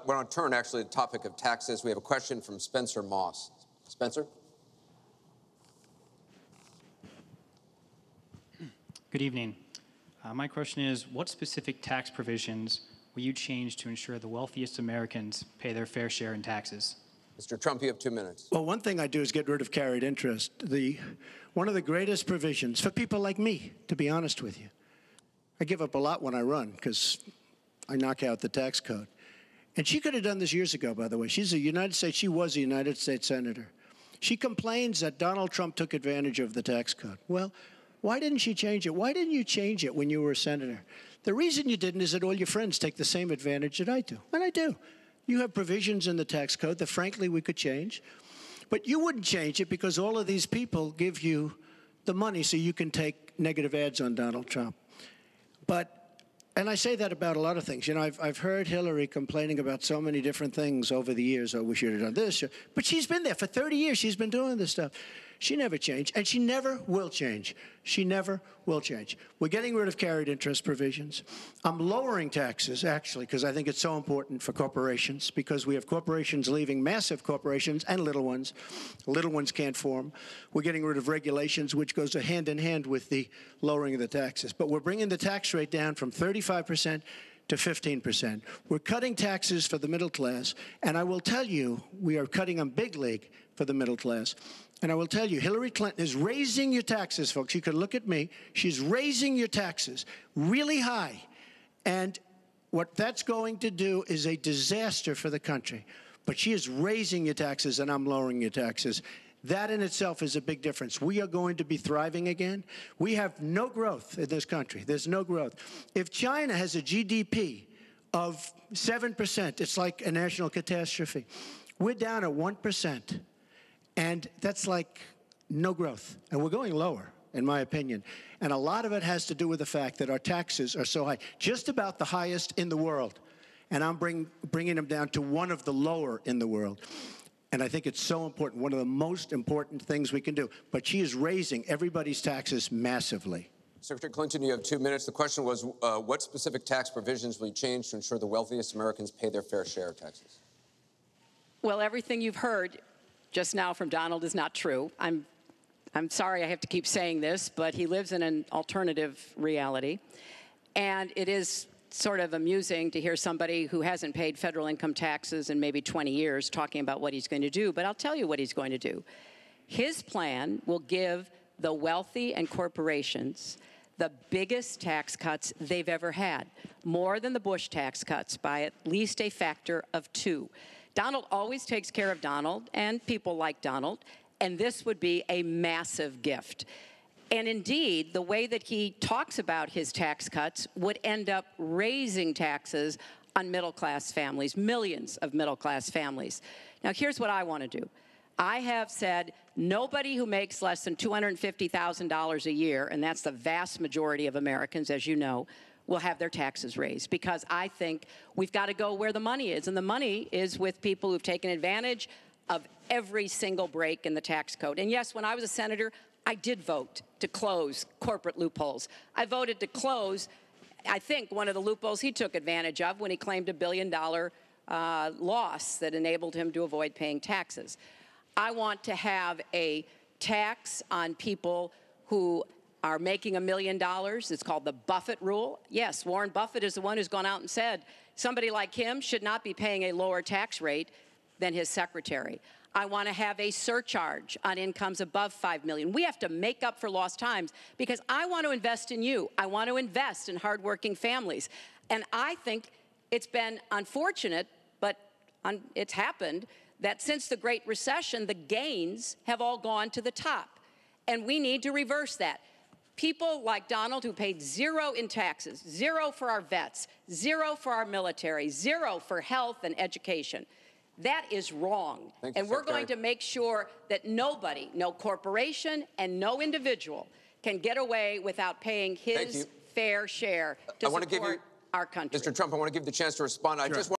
want to turn actually to the topic of taxes. We have a question from Spencer Moss. Spencer? Good evening. My question is, what specific tax provisions will you change to ensure the wealthiest Americans pay their fair share in taxes? Mr. Trump, you have 2 minutes. Well, one thing I do is get rid of carried interest. One of the greatest provisions for people like me, to be honest with you. I give up a lot when I run because I knock out the tax code. And she could have done this years ago, by the way. She was a United States senator. She complains that Donald Trump took advantage of the tax code. Well, why didn't she change it? Why didn't you change it when you were a senator? The reason you didn't is that all your friends take the same advantage that I do. And I do. You have provisions in the tax code that, frankly, we could change. But you wouldn't change it because all of these people give you the money so you can take negative ads on Donald Trump. And I say that about a lot of things. You know, I've heard Hillary complaining about so many different things over the years. Oh, we should have done this. But she's been there for 30 years. She's been doing this stuff. She never changed, and she never will change. She never will change. We're getting rid of carried interest provisions. I'm lowering taxes, actually, because I think it's so important for corporations, because we have corporations leaving, massive corporations and little ones. Little ones can't form. We're getting rid of regulations, which goes hand in hand with the lowering of the taxes. But we're bringing the tax rate down from 35% to 15%. We're cutting taxes for the middle class, and I will tell you, we are cutting them big league for the middle class. And I will tell you, Hillary Clinton is raising your taxes, folks. You can look at me. She's raising your taxes really high. And what that's going to do is a disaster for the country. But she is raising your taxes, and I'm lowering your taxes. That in itself is a big difference. We are going to be thriving again. We have no growth in this country. There's no growth. If China has a GDP of 7%, it's like a national catastrophe. We're down at 1%. And that's like no growth. And we're going lower, in my opinion. And a lot of it has to do with the fact that our taxes are so high, just about the highest in the world. And I'm bringing them down to one of the lower in the world. And I think it's so important, one of the most important things we can do. But she is raising everybody's taxes massively. Secretary Clinton, you have 2 minutes. The question was, what specific tax provisions will you change to ensure the wealthiest Americans pay their fair share of taxes? Well, everything you've heard just now from Donald is not true. I'm sorry I have to keep saying this, but he lives in an alternative reality. And it is sort of amusing to hear somebody who hasn't paid federal income taxes in maybe 20 years talking about what he's going to do. But I'll tell you what he's going to do. His plan will give the wealthy and corporations the biggest tax cuts they've ever had, more than the Bush tax cuts by at least a factor of 2. Donald always takes care of Donald and people like Donald, and this would be a massive gift. And indeed, the way that he talks about his tax cuts would end up raising taxes on middle-class families, millions of middle-class families. Now, here's what I want to do. I have said nobody who makes less than $250,000 a year, and that's the vast majority of Americans, as you know, will have their taxes raised, because I think we've got to go where the money is. And the money is with people who've taken advantage of every single break in the tax code. And yes, when I was a senator, I did vote to close corporate loopholes. I voted to close, I think, one of the loopholes he took advantage of when he claimed $1 billion loss that enabled him to avoid paying taxes. I want to have a tax on people who are making $1 million. It's called the Buffett rule. Yes, Warren Buffett is the one who's gone out and said somebody like him should not be paying a lower tax rate than his secretary. I want to have a surcharge on incomes above $5 million. We have to make up for lost times because I want to invest in you. I want to invest in hardworking families. And I think it's been unfortunate, but it's happened, that since the Great Recession, the gains have all gone to the top. And we need to reverse that. People like Donald who paid 0 in taxes, 0 for our vets, 0 for our military, 0 for health and education. That is wrong. And we're going to make sure that nobody, no corporation and no individual can get away without paying his fair share to support our country. Mr. Trump, I want to give you the chance to respond. I just